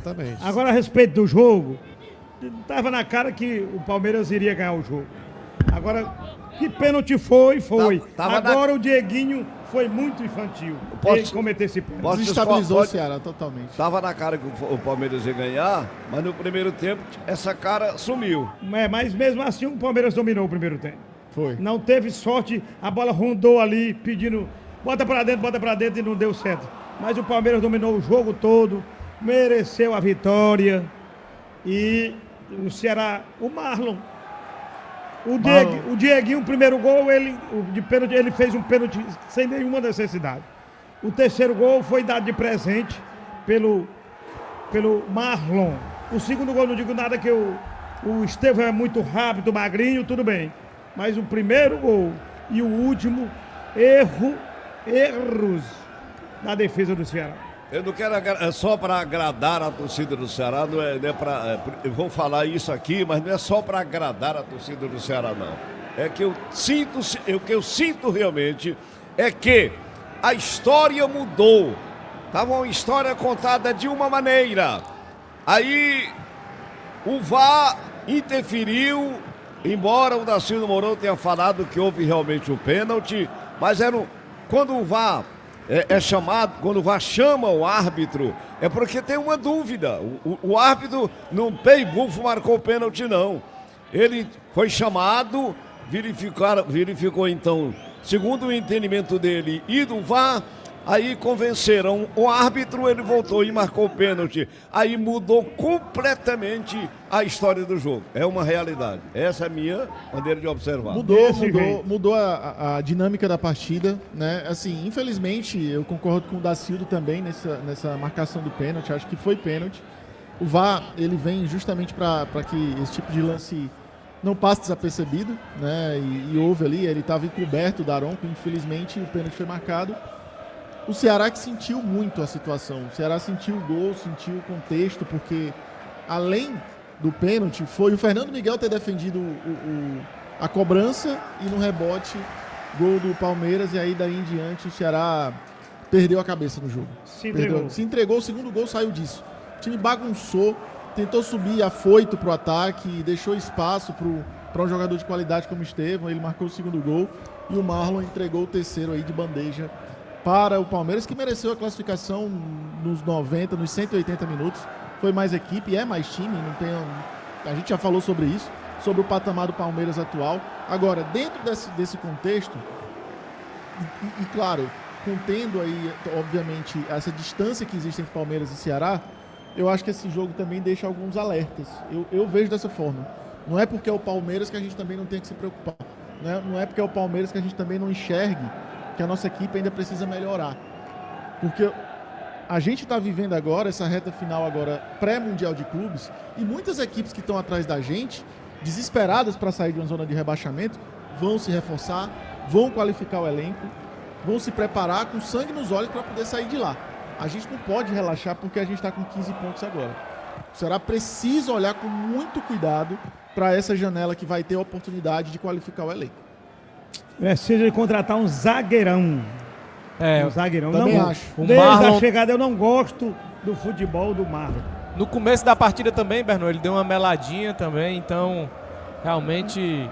Exatamente. Agora, a respeito do jogo, tava na cara que o Palmeiras iria ganhar o jogo. Agora, que pênalti foi. Agora o Dieguinho foi muito infantil. Ele cometer esse pênalti. Desestabilizou o Ceará totalmente. Tava na cara que o Palmeiras ia ganhar, mas no primeiro tempo essa cara sumiu. Mas mesmo assim o Palmeiras dominou o primeiro tempo. Foi. Não teve sorte, a bola rondou ali pedindo bota pra dentro e não deu certo. Mas o Palmeiras dominou o jogo todo, mereceu a vitória. E o Ceará, o Marlon, o Dieguinho, o primeiro gol, de pênalti, ele fez um pênalti sem nenhuma necessidade. O terceiro gol foi dado de presente pelo Marlon. O segundo gol, não digo nada, que o Estevão é muito rápido, magrinho, tudo bem. Mas o primeiro gol e o último, erros na defesa do Ceará. Eu não quero só para agradar a torcida do Ceará, não é eu vou falar isso aqui, mas não é só para agradar a torcida do Ceará, não. É que o que eu sinto realmente é que a história mudou. Estava uma história contada de uma maneira. Aí o VAR interferiu, embora o Darcílio Mourão tenha falado que houve realmente um pênalti, mas quando o VAR é chamado, quando o VAR chama o árbitro, é porque tem uma dúvida. O árbitro no pay-bufo marcou o pênalti, não. Ele foi chamado, verificou então, segundo o entendimento dele e do VAR, aí convenceram o árbitro, ele voltou e marcou o pênalti. Aí mudou completamente a história do jogo. É uma realidade. Essa é a minha maneira de observar. Mudou a dinâmica da partida, né? Assim, infelizmente, eu concordo com o Dacildo também nessa marcação do pênalti. Acho que foi pênalti. O VAR, ele vem justamente para que esse tipo de lance não passe desapercebido, né? E houve ali, ele estava encoberto, o Daronco, infelizmente o pênalti foi marcado. O Ceará que sentiu muito a situação. O Ceará sentiu o gol, sentiu o contexto, porque além do pênalti, foi o Fernando Miguel ter defendido a cobrança e no rebote, gol do Palmeiras, e aí daí em diante o Ceará perdeu a cabeça no jogo. Se entregou, o segundo gol saiu disso. O time bagunçou, tentou subir afoito pro ataque, deixou espaço para um jogador de qualidade como o Estevão, ele marcou o segundo gol e o Marlon entregou o terceiro aí de bandeja para o Palmeiras, que mereceu a classificação nos 90, nos 180 minutos. Foi mais equipe, é mais time, a gente já falou sobre isso, sobre o patamar do Palmeiras atual. Agora, dentro desse contexto, e claro, contendo aí, obviamente, essa distância que existe entre Palmeiras e Ceará, eu acho que esse jogo também deixa alguns alertas. Eu vejo dessa forma. Não é porque é o Palmeiras que a gente também não tem que se preocupar. Não é porque é o Palmeiras que a gente também não enxergue que a nossa equipe ainda precisa melhorar. Porque a gente está vivendo agora, essa reta final agora, pré-mundial de clubes, e muitas equipes que estão atrás da gente, desesperadas para sair de uma zona de rebaixamento, vão se reforçar, vão qualificar o elenco, vão se preparar com sangue nos olhos para poder sair de lá. A gente não pode relaxar porque a gente está com 15 pontos agora. O Ceará precisa olhar com muito cuidado para essa janela que vai ter a oportunidade de qualificar o elenco. Precisa de contratar um zagueirão. Um zagueirão. Também não, acho. Desde a chegada eu não gosto do futebol do Marlon. No começo da partida também, Berno, ele deu uma meladinha também, então realmente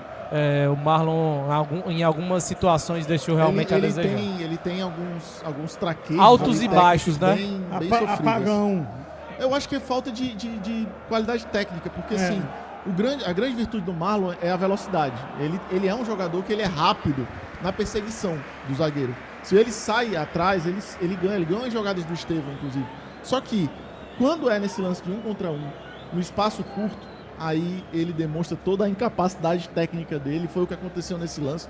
o Marlon em algumas situações deixou realmente a desejar. Ele tem alguns traqueios. Altos e baixos, né? Bem sofríveis. Apagão. Eu acho que é falta de qualidade técnica, porque assim, a grande virtude do Marlon é a velocidade. Ele é um jogador que ele é rápido na perseguição do zagueiro. Se ele sai atrás, ele ganha as jogadas do Estevão, inclusive. Só que, quando é nesse lance de 1 contra 1, no espaço curto, aí ele demonstra toda a incapacidade técnica dele. Foi o que aconteceu nesse lance.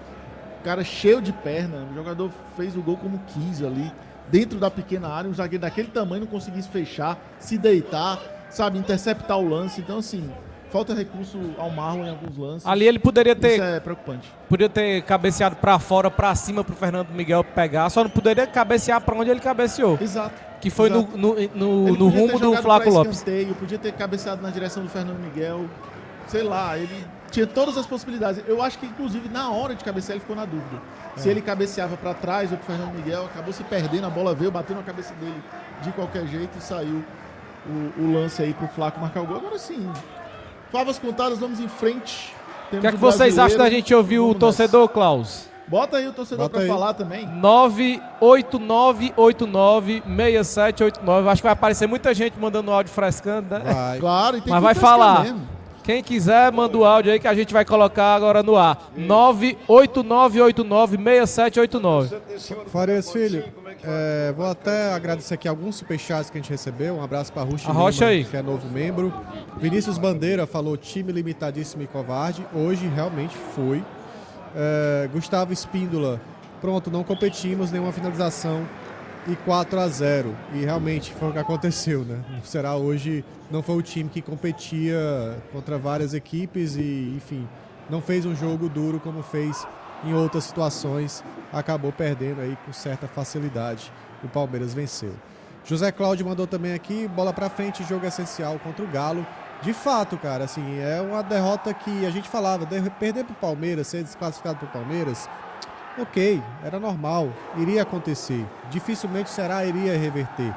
O cara cheio de perna, o jogador fez o gol como quis ali, dentro da pequena área, um zagueiro daquele tamanho não conseguisse fechar, se deitar, sabe, interceptar o lance. Então, assim, falta recurso ao Marlon em alguns lances. Ali ele poderia ter... Isso é preocupante. Poderia ter cabeceado pra fora, pra cima, pro Fernando Miguel pegar, só não poderia cabecear pra onde ele cabeceou. Exato. Que foi exato. no rumo do Flávio Lopes. Podia ter cabeceado na direção do Fernando Miguel. Sei lá, ele tinha todas as possibilidades. Eu acho que, inclusive, na hora de cabecear, ele ficou na dúvida. Se ele cabeceava pra trás ou pro Fernando Miguel, acabou se perdendo, a bola veio, bateu na cabeça dele de qualquer jeito e saiu o lance aí pro Flaco marcar o gol. Agora sim, favas contadas, vamos em frente. O que é que vocês acham da gente ouvir o torcedor, Klaus? Bota aí o torcedor pra falar também. 989896789. Acho que vai aparecer muita gente mandando áudio frescando, né? Vai. Claro, e tem Mas que vai frescar falar. mesmo. Quem quiser, manda o áudio aí que a gente vai colocar agora no ar. 989896789. Farias Filho, vou até agradecer aqui alguns superchats que a gente recebeu. Um abraço para Rushi Arrocha Lima, aí. que é novo membro. Vinícius Bandeira falou time limitadíssimo e covarde. Hoje realmente foi. Gustavo Espíndola, pronto, não competimos, nenhuma finalização e 4-0. E realmente foi o que aconteceu, né? O Ceará hoje não foi o time que competia contra várias equipes e, enfim, não fez um jogo duro como fez em outras situações. Acabou perdendo aí com certa facilidade. O Palmeiras venceu. José Cláudio mandou também aqui, bola pra frente, jogo essencial contra o Galo. De fato, cara, assim, é uma derrota que a gente falava, perder pro Palmeiras, ser desclassificado pro Palmeiras, ok, era normal, iria acontecer. Dificilmente o Ceará iria reverter.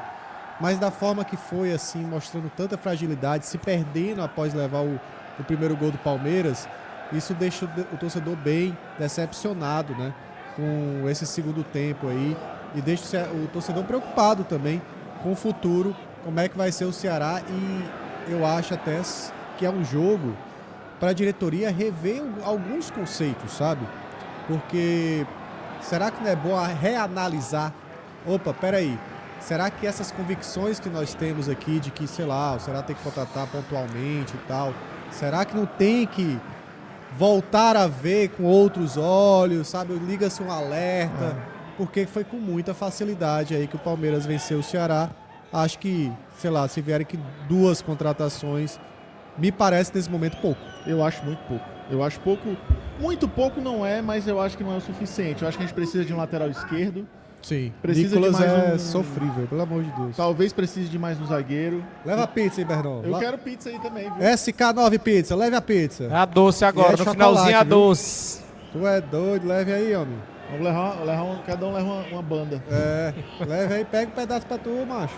Mas da forma que foi, assim, mostrando tanta fragilidade, se perdendo após levar o primeiro gol do Palmeiras, isso deixa o torcedor bem decepcionado, né? Com esse segundo tempo aí. E deixa o torcedor preocupado também com o futuro, como é que vai ser o Ceará. E eu acho até que é um jogo para a diretoria rever alguns conceitos, sabe? Porque será que não é bom reanalisar? Opa, peraí. Será que essas convicções que nós temos aqui de que, sei lá, o Ceará tem que contratar pontualmente e tal, será que não tem que voltar a ver com outros olhos, sabe? Liga-se um alerta, porque foi com muita facilidade aí que o Palmeiras venceu o Ceará. Acho que, sei lá, se vierem aqui 2 contratações, me parece nesse momento pouco. Eu acho muito pouco. Eu acho pouco. Muito pouco não é, mas eu acho que não é o suficiente. Eu acho que a gente precisa de um lateral esquerdo. Sim. Precisa Nicolas de mais é um- sofrível, pelo amor de Deus. Talvez precise de mais um zagueiro. Leva a pizza aí, Bernão. Eu quero pizza aí também, viu? SK9 Pizza, leve a pizza. É a doce agora, E é no chocolate, finalzinho a viu? doce. Tu é doido, leve aí, homem. Vamos levar cada um leva uma banda. Leve aí, pega um pedaço pra tu, macho.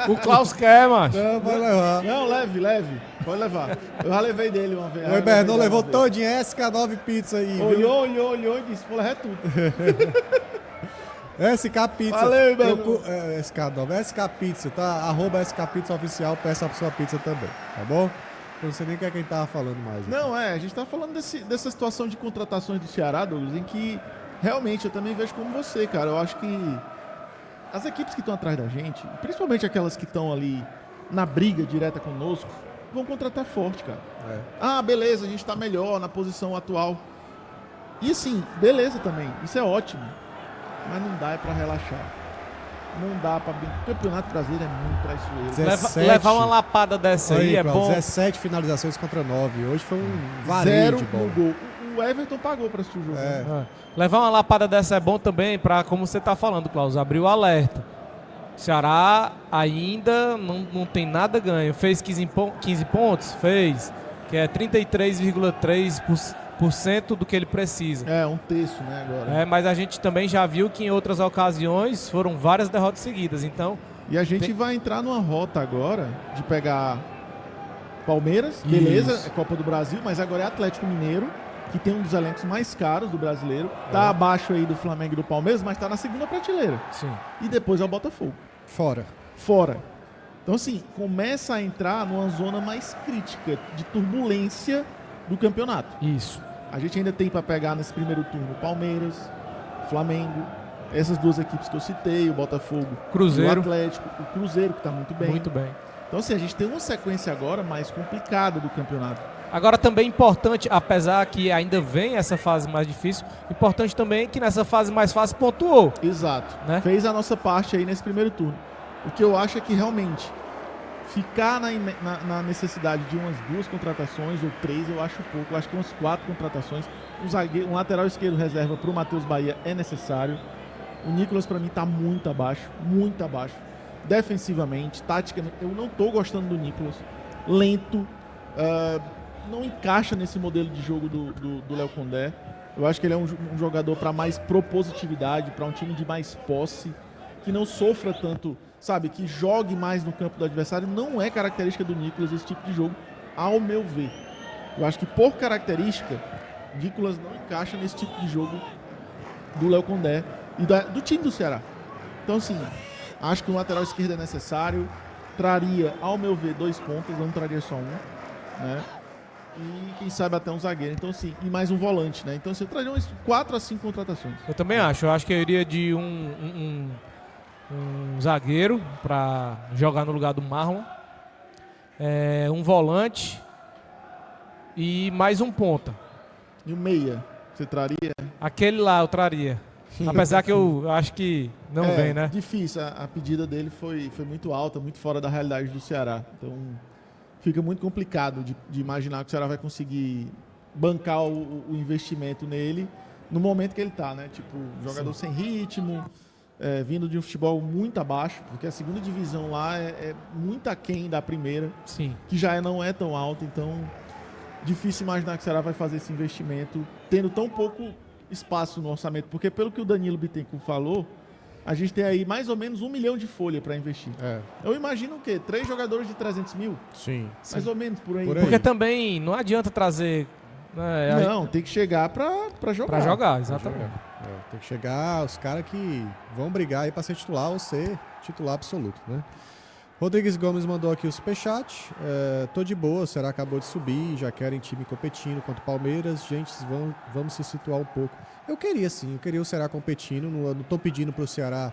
O Klaus quer, macho. Não, vai levar. Não, leve. Pode levar. Eu já levei dele uma vez. O Bernão levou todinha SK9 Pizza aí, viu? Olhou e disse, vou levar tudo. SK Pizza. Valeu, Bernão. SK9, SK Pizza, tá? @ SK Pizza Oficial, peça a sua pizza também, tá bom? Eu não sei nem o que é quem tava falando mais. Não, a gente tá falando dessa situação de contratações do Ceará, Douglas, em que realmente eu também vejo como você, cara. Eu acho que as equipes que estão atrás da gente, principalmente aquelas que estão ali na briga direta conosco, vão contratar forte, cara. Ah, beleza, a gente tá melhor na posição atual. E assim, beleza também, isso é ótimo. Mas não dá pra relaxar. Não dá pra... O Campeonato Brasileiro é muito traiçoeiro. 17. Levar uma lapada dessa aí é Klaus, bom. 17 finalizações contra 9. Hoje foi um vareio Zero de no bola. gol. O Everton pagou pra assistir o jogo. É. né? Levar uma lapada dessa é bom também para, como você tá falando, Klaus, abrir o alerta. O Ceará ainda não tem nada ganho. Fez 15 pontos? Fez. Que é 33,3% do que ele precisa. É, um terço, né, agora. Mas a gente também já viu que em outras ocasiões foram várias derrotas seguidas. Então, E a gente vai entrar numa rota agora de pegar Palmeiras, beleza, Isso. é Copa do Brasil, mas agora é Atlético Mineiro, que tem um dos elencos mais caros do brasileiro. Tá abaixo aí do Flamengo e do Palmeiras, mas tá na segunda prateleira. sim. E depois é o Botafogo. Fora. Fora. Então, assim, começa a entrar numa zona mais crítica de turbulência do campeonato. Isso. A gente ainda tem para pegar nesse primeiro turno Palmeiras, Flamengo, essas duas equipes que eu citei, o Botafogo, Cruzeiro. o Atlético, o Cruzeiro que está muito bem. Muito bem. Então assim, a gente tem uma sequência agora mais complicada do campeonato. Agora também importante, apesar que ainda vem essa fase mais difícil, importante também que nessa fase mais fácil pontuou. Exato. Né? Fez a nossa parte aí nesse primeiro turno. O que eu acho é que realmente ficar na necessidade de umas 2 contratações ou 3, eu acho pouco. Eu acho que umas 4 contratações. Um lateral esquerdo reserva para o Matheus Bahia é necessário. O Nicolas, para mim, está muito abaixo. Muito abaixo. Defensivamente, taticamente, eu não estou gostando do Nicolas. Lento. Não encaixa nesse modelo de jogo do Léo Condé. Eu acho que ele é um jogador para mais propositividade, para um time de mais posse, que não sofra tanto sabe, que jogue mais no campo do adversário, não é característica do Nicolas esse tipo de jogo, ao meu ver. Eu acho que por característica, Nicolas não encaixa nesse tipo de jogo do Léo Condé e do time do Ceará. Então, assim, acho que o lateral esquerdo é necessário, traria, ao meu ver, 2 pontas, não traria só um, né? E quem sabe até um zagueiro, então assim, e mais um volante, né? Então você traria umas 4 a 5 contratações. Eu também acho. Eu acho que eu iria de um zagueiro para jogar no lugar do Marlon, um volante e mais um ponta. E o meia, você traria? Aquele lá eu traria. Apesar que eu acho que não vem, né? Difícil, a pedida dele foi muito alta, muito fora da realidade do Ceará. Então fica muito complicado de imaginar que o Ceará vai conseguir bancar o investimento nele no momento que ele está, né? Tipo, jogador sem ritmo, vindo de um futebol muito abaixo, porque a segunda divisão lá é muito aquém da primeira, Sim. que já não é tão alta, então difícil imaginar que o Ceará vai fazer esse investimento tendo tão pouco espaço no orçamento, porque pelo que o Danilo Bittencourt falou, a gente tem aí mais ou menos 1 milhão de folha para investir. Eu imagino o quê? 3 jogadores de 300 mil? Sim. Mais ou menos por aí. Porque também não adianta trazer... Não, tem que chegar para jogar. Para jogar, exatamente. Tem que chegar os caras que vão brigar aí para ser titular ou ser titular absoluto, né? Rodrigues Gomes mandou aqui o superchat. Tô de boa, o Ceará acabou de subir, já querem time competindo contra o Palmeiras. Gente, vamos se situar um pouco. Eu queria sim, eu queria o Ceará competindo. Não tô pedindo pro Ceará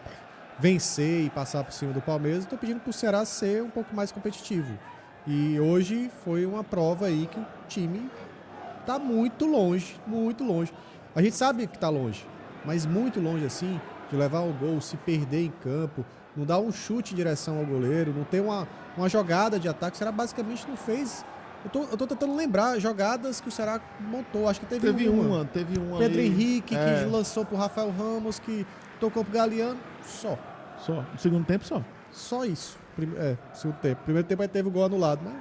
vencer e passar por cima do Palmeiras. Tô pedindo pro Ceará ser um pouco mais competitivo. E hoje foi uma prova aí que o time tá muito longe, muito longe. A gente sabe que tá longe, mas muito longe assim, de levar o gol, se perder em campo, não dar um chute em direção ao goleiro, não ter uma jogada de ataque. O Ceará basicamente não fez. Eu tô tentando lembrar jogadas que o Ceará montou. Acho que teve uma. Teve uma Pedro ali, Henrique, que lançou pro Rafael Ramos, que tocou pro Galeano. Só. No segundo tempo só. Só isso. Segundo tempo. Primeiro tempo aí teve o gol anulado, mas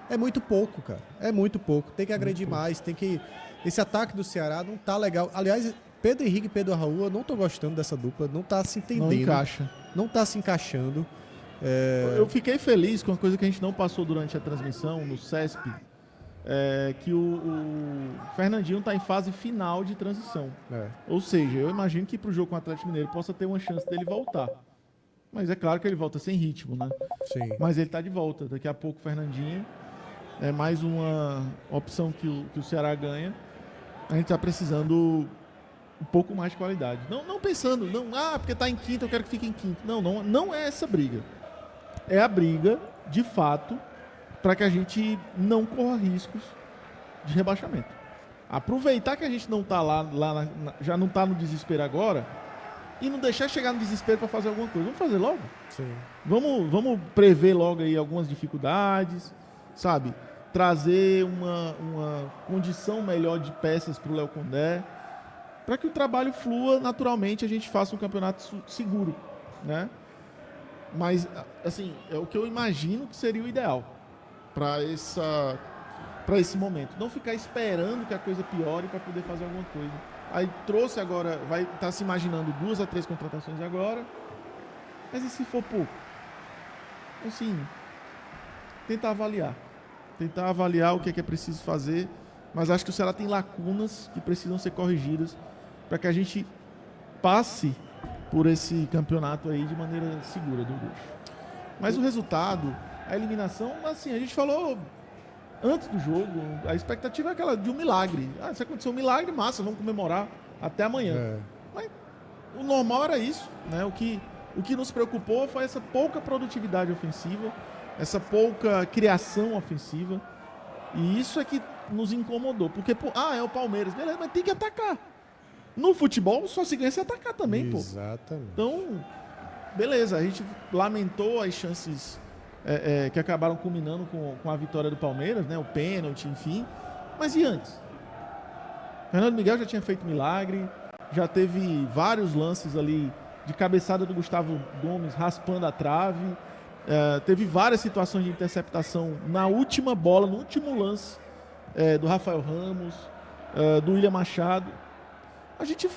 é muito pouco, cara. É muito pouco. Tem que agredir mais. Tem que. Esse ataque do Ceará não tá legal. Aliás, Pedro Henrique e Pedro Raul, eu não tô gostando dessa dupla. Não tá se entendendo. Não encaixa. Não tá se encaixando. Eu fiquei feliz com uma coisa que a gente não passou durante a transmissão no CESP, que o Fernandinho está em fase final de transição. Ou seja, eu imagino que para o jogo com o Atlético Mineiro possa ter uma chance dele voltar. Mas é claro que ele volta sem ritmo, né? Sim. Mas ele está de volta. Daqui a pouco o Fernandinho é mais uma opção que o Ceará ganha. A gente está precisando um pouco mais de qualidade. Não pensando, porque está em quinto, eu quero que fique em quinto. Não é essa briga. É a briga, de fato, para que a gente não corra riscos de rebaixamento. Aproveitar que a gente não está já não está no desespero agora e não deixar chegar no desespero para fazer alguma coisa. Vamos fazer logo? Sim. Vamos prever logo aí algumas dificuldades, sabe? Trazer uma condição melhor de peças para o Léo Condé, para que o trabalho flua naturalmente, a gente faça um campeonato seguro, né? Mas, assim, é o que eu imagino que seria o ideal para esse momento. Não ficar esperando que a coisa piore para poder fazer alguma coisa. Aí trouxe agora, vai estar se imaginando 2 a 3 contratações agora. Mas e se for pouco? Assim, tentar avaliar. Tentar avaliar o que é preciso fazer. Mas acho que o Ceará tem lacunas que precisam ser corrigidas para que a gente passe por esse campeonato aí de maneira segura, do Dudu. Mas o resultado, a eliminação, assim, a gente falou antes do jogo, a expectativa é aquela de um milagre. Se acontecer um milagre, massa, vamos comemorar até amanhã. Mas o normal era isso, né? O que nos preocupou foi essa pouca produtividade ofensiva, essa pouca criação ofensiva. E isso é que nos incomodou. Porque, é o Palmeiras, beleza, mas tem que atacar. No futebol, só se ganha se atacar também, pô. Exatamente. Então, beleza, a gente lamentou as chances que acabaram culminando com a vitória do Palmeiras, né? O pênalti, enfim. Mas e antes? Fernando Miguel já tinha feito milagre, já teve vários lances ali de cabeçada do Gustavo Gomes raspando a trave. Teve várias situações de interceptação na última bola, no último lance do Rafael Ramos, do William Machado. A gente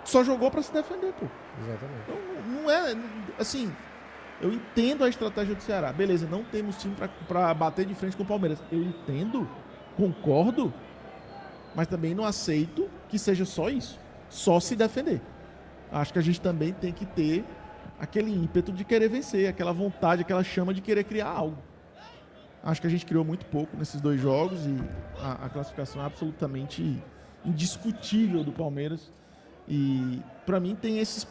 só jogou para se defender, pô. Exatamente. Então, não é, assim, Eu entendo a estratégia do Ceará. Beleza, não temos time para bater de frente com o Palmeiras. Eu entendo, concordo, mas também não aceito que seja só isso. Só se defender. Acho que a gente também tem que ter aquele ímpeto de querer vencer, aquela vontade, aquela chama de querer criar algo. Acho que a gente criou muito pouco nesses 2 jogos e a classificação é absolutamente indiscutível do Palmeiras. E para mim tem esses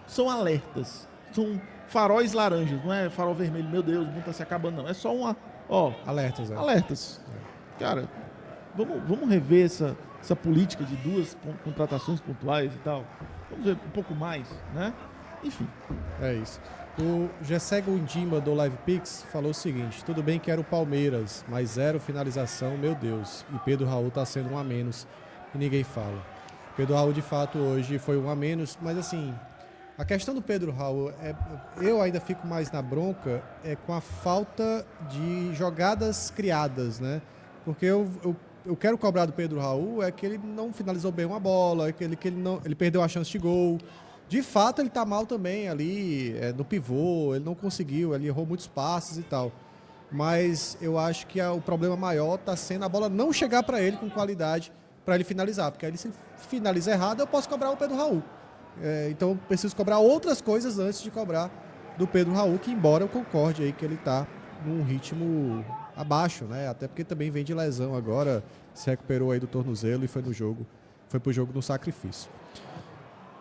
são alertas, são faróis laranjas, não é farol vermelho, meu Deus, o mundo tá se acabando, não. É só Alertas, né? alertas. Cara, vamos rever essa política de 2 contratações pontuais e tal. Vamos ver um pouco mais, né? Enfim. É isso. O Gessego Undima do Live Pix falou o seguinte: tudo bem que era o Palmeiras, mas 0 finalização, meu Deus. E Pedro Raul tá sendo um a menos e ninguém fala. Pedro Raul, de fato, hoje foi um a menos, mas assim, a questão do Pedro Raul, eu ainda fico mais na bronca com a falta de jogadas criadas, né? Porque eu quero cobrar do Pedro Raul que ele não finalizou bem uma bola, que ele perdeu a chance de gol. De fato, ele tá mal também ali no pivô, ele não conseguiu, ele errou muitos passes e tal. Mas eu acho que o problema maior tá sendo a bola não chegar para ele com qualidade para ele finalizar, porque aí se finaliza errado, eu posso cobrar o Pedro Raul. Então eu preciso cobrar outras coisas antes de cobrar do Pedro Raul, que embora eu concorde aí que ele tá num ritmo abaixo, né? Até porque também vem de lesão agora, se recuperou aí do tornozelo e foi pro jogo no sacrifício.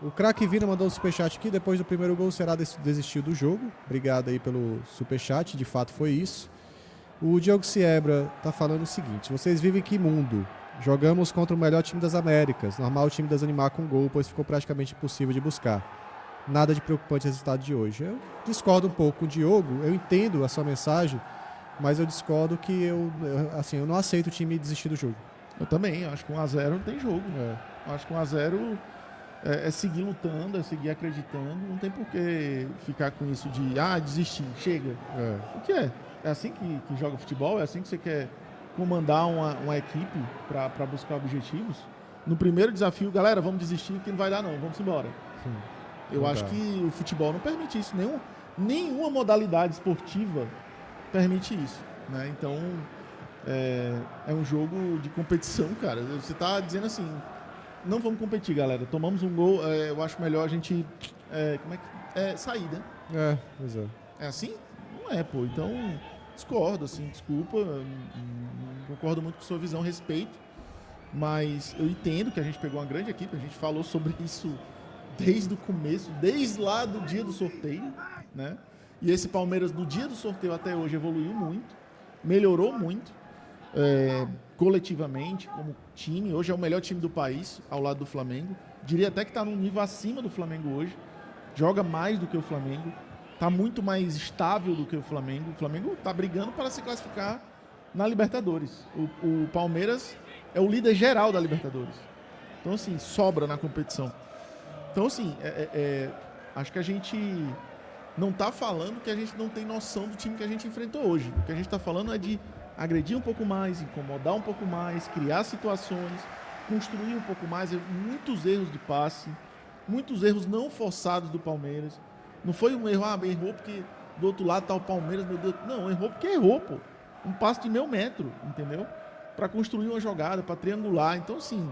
O Craque Vina mandou um superchat aqui, depois do primeiro gol o Ceará desistiu do jogo. Obrigado aí pelo superchat, de fato foi isso. O Diogo Siebra tá falando o seguinte: vocês vivem em que mundo? Jogamos contra o melhor time das Américas. Normal o time desanimar com gol, pois ficou praticamente impossível de buscar. Nada de preocupante resultado de hoje. Eu discordo um pouco com o Diogo, eu entendo a sua mensagem, mas eu discordo que eu não aceito o time desistir do jogo. Eu também, acho que 1-0 não tem jogo. Acho que 1-0 é seguir lutando, é seguir acreditando. Não tem por que ficar com isso de desistir, chega. O que é? É assim que joga futebol? É assim que você quer comandar uma equipe para buscar objetivos? No primeiro desafio, galera, vamos desistir que não vai dar não, vamos embora. Sim, eu acho que o futebol não permite isso, nenhuma modalidade esportiva permite isso, né? Então é um jogo de competição, cara. Você tá dizendo assim, não vamos competir, galera, tomamos um gol, eu acho melhor a gente sair, né? Pois é. É assim? Não é, pô. Então, discordo, assim, desculpa. Concordo muito com sua visão, respeito. Mas eu entendo que a gente pegou uma grande equipe. A gente falou sobre isso desde o começo, desde lá do dia do sorteio, né? E esse Palmeiras, do dia do sorteio até hoje, evoluiu muito. Melhorou muito. Coletivamente, como time. Hoje é o melhor time do país, ao lado do Flamengo. Diria até que está num nível acima do Flamengo hoje. Joga mais do que o Flamengo. Está muito mais estável do que o Flamengo. O Flamengo está brigando para se classificar na Libertadores. O Palmeiras é o líder geral da Libertadores. Então, assim, sobra na competição. Então, assim, acho que a gente não está falando que a gente não tem noção do time que a gente enfrentou hoje. O que a gente está falando é de agredir um pouco mais, incomodar um pouco mais, criar situações, construir um pouco mais. Muitos erros de passe, muitos erros não forçados do Palmeiras. Não foi um erro, errou porque do outro lado tá o Palmeiras, meu Deus. Não, errou porque errou, pô. Um passe de meio metro, entendeu? Para construir uma jogada, para triangular. Então, assim,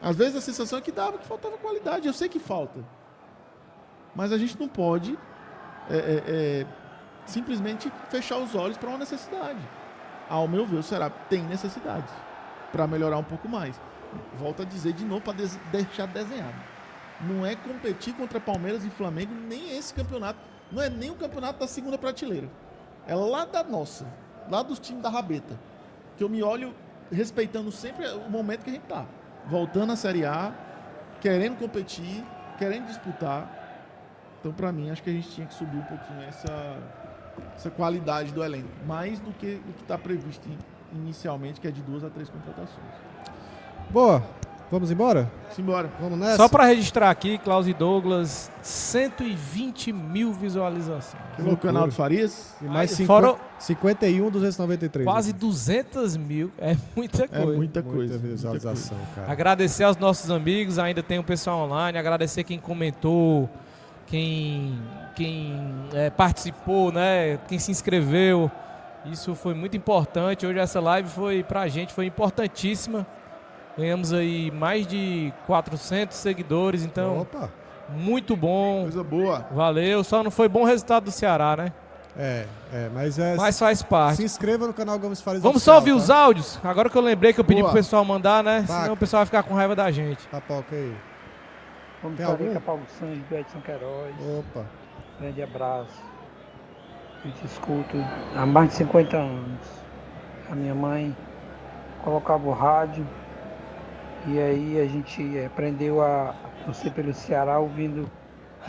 às vezes a sensação é que faltava qualidade. Eu sei que falta. Mas a gente não pode simplesmente fechar os olhos para uma necessidade. Ao meu ver, o Ceará tem necessidades para melhorar um pouco mais. Volto a dizer de novo para deixar desenhado. Não é competir contra Palmeiras e Flamengo, nem esse campeonato. Não é nem o campeonato da segunda prateleira. É lá da nossa, lá dos times da rabeta. Que eu me olho respeitando sempre o momento que a gente tá. Voltando à Série A, querendo competir, querendo disputar. Então, para mim, acho que a gente tinha que subir um pouquinho essa qualidade do elenco. Mais do que o que está previsto inicialmente, que é de 2 a 3 contratações. Boa. Vamos embora? Simbora. Vamos nessa? Só para registrar aqui, Klaus e Douglas, 120 mil visualizações. No canal do Farias. E mais 51.293. Quase 200 mil. É muita coisa. É muita coisa. Muita visualização, cara. Agradecer aos nossos amigos, ainda tem o pessoal online. Agradecer quem comentou participou, né? Quem se inscreveu. Isso foi muito importante. Hoje essa live pra gente foi importantíssima. Ganhamos aí mais de 400 seguidores, então Opa! muito bom. Coisa boa. Valeu, só não foi bom o resultado do Ceará, né? Mas faz parte. Se inscreva no canal Gomes Fares Vamos Oficial, só ouvir tá? os áudios? Agora que eu lembrei que eu pedi Boa. pro pessoal mandar, né? Tá. Senão o pessoal vai ficar com raiva da gente. Papoca aí. Vamos Tem para algum? Paulo Santos, do Edson Queiroz. Opa. Grande abraço. Eu te escuto há mais de 50 anos. A minha mãe colocava o rádio e aí a gente aprendeu a torcer pelo Ceará ouvindo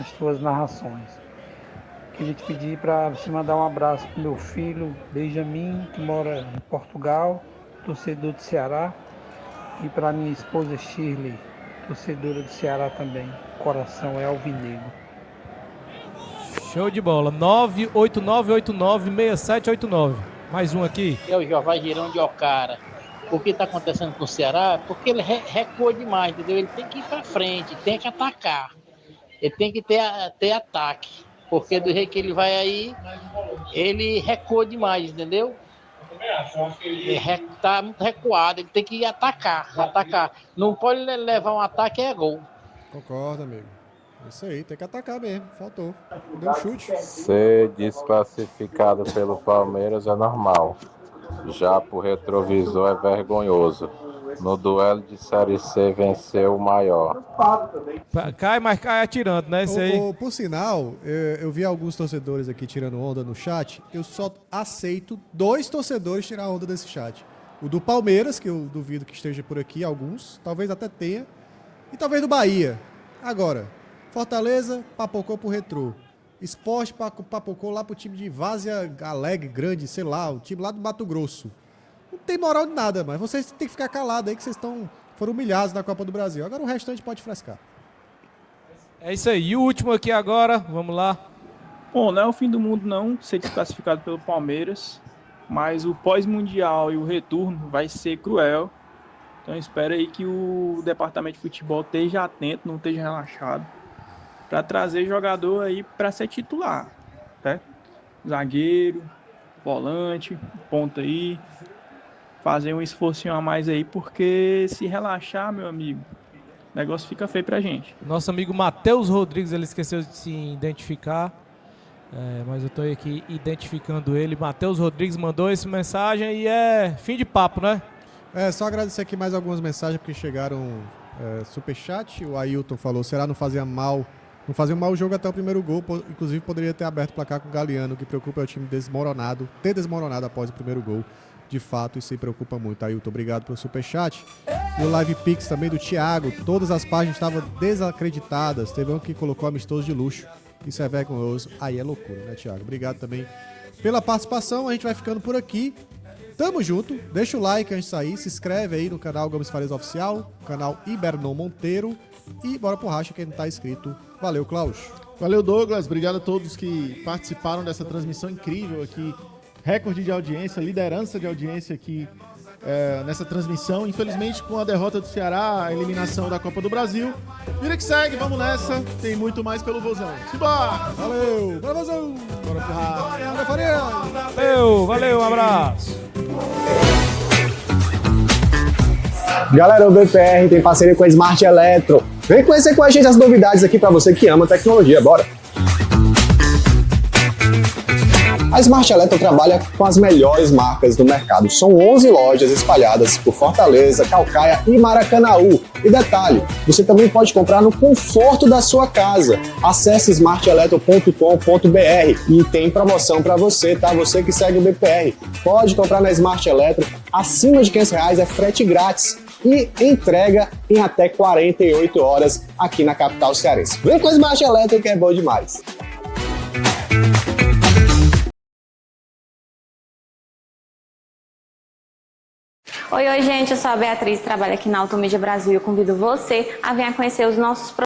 as tuas narrações. Queria te pedir para você mandar um abraço pro meu filho Benjamin, que mora em Portugal, torcedor do Ceará, e para minha esposa Shirley, torcedora do Ceará também. O coração é alvinegro. Show de bola. 989896789. Mais um aqui. É o Jeová Girão de Ocara. O que está acontecendo com o Ceará? Porque ele recua demais, entendeu? Ele tem que ir para frente, tem que atacar. Ele tem que ter ataque. Porque do jeito que ele vai aí, ele recua demais, entendeu? Ele está muito recuado, ele tem que atacar. Não pode levar um ataque, é gol. Concordo, amigo. Isso aí, tem que atacar mesmo. Faltou. Deu um chute. Ser desclassificado pelo Palmeiras é normal. Já por retrovisor é vergonhoso. No duelo de Série C venceu o maior. Mas cai atirando, né? Esse aí. Por sinal, eu vi alguns torcedores aqui tirando onda no chat. Eu só aceito 2 torcedores tirar onda desse chat. O do Palmeiras, que eu duvido que esteja por aqui, alguns. Talvez até tenha. E talvez do Bahia. Agora, Fortaleza papocou pro Retrô. Sport papocou lá pro time de Várzea Alegre, grande, sei lá, o time lá do Mato Grosso. Não tem moral de nada, mas vocês têm que ficar calados aí que vocês foram humilhados na Copa do Brasil. Agora o restante pode frescar. É isso aí. E o último aqui agora, vamos lá. Bom, não é o fim do mundo não ser desclassificado pelo Palmeiras, mas o pós-mundial e o retorno vai ser cruel. Então espero aí que o departamento de futebol esteja atento, não esteja relaxado, para trazer jogador aí para ser titular, né? Zagueiro, volante, ponta aí, fazer um esforcinho a mais aí, porque se relaxar, meu amigo, o negócio fica feio pra gente. Nosso amigo Matheus Rodrigues, ele esqueceu de se identificar, mas eu tô aqui identificando ele. Matheus Rodrigues mandou essa mensagem e é fim de papo, né? Só agradecer aqui mais algumas mensagens porque chegaram superchat. O Ailton falou, será não fazia mal. Não fazia um mau jogo até o primeiro gol, inclusive poderia ter aberto o placar com o Galeano. O que preocupa é o time ter desmoronado após o primeiro gol. De fato, isso se preocupa muito. Ailton, obrigado pelo superchat. E o Live Pix também do Thiago. Todas as páginas estavam desacreditadas. Teve um que colocou amistoso de luxo. Isso é vergonhoso. Aí é loucura, né, Thiago? Obrigado também pela participação. A gente vai ficando por aqui. Tamo junto. Deixa o like antes de sair. Se inscreve aí no canal Gomes Fares Oficial, canal Ibernon Monteiro. E bora pro racha quem não tá inscrito. Valeu, Klaus. Valeu, Douglas. Obrigado a todos que participaram dessa transmissão incrível aqui. Recorde de audiência, liderança de audiência aqui nessa transmissão. Infelizmente, com a derrota do Ceará, a eliminação da Copa do Brasil. Vira que segue, vamos nessa. Tem muito mais pelo Vozão. Simbora! Valeu! Bora, Vozão! Bora pro racha. Bora, Faria! Valeu, um abraço! Galera, o BPR tem parceria com a Smart Eletro. Vem conhecer com a gente as novidades aqui para você que ama tecnologia. Bora! A Smart Eletro trabalha com as melhores marcas do mercado. São 11 lojas espalhadas por Fortaleza, Caucaia e Maracanaú. E detalhe, você também pode comprar no conforto da sua casa. Acesse smarteletro.com.br e tem promoção para você, tá? Você que segue o BPR. Pode comprar na Smart Eletro. Acima de R$500 é frete grátis e entrega em até 48 horas aqui na capital cearense. Vem com a Smart Eletro que é bom demais. Oi, gente, eu sou a Beatriz, trabalho aqui na Automídia Brasil e eu convido você a vir conhecer os nossos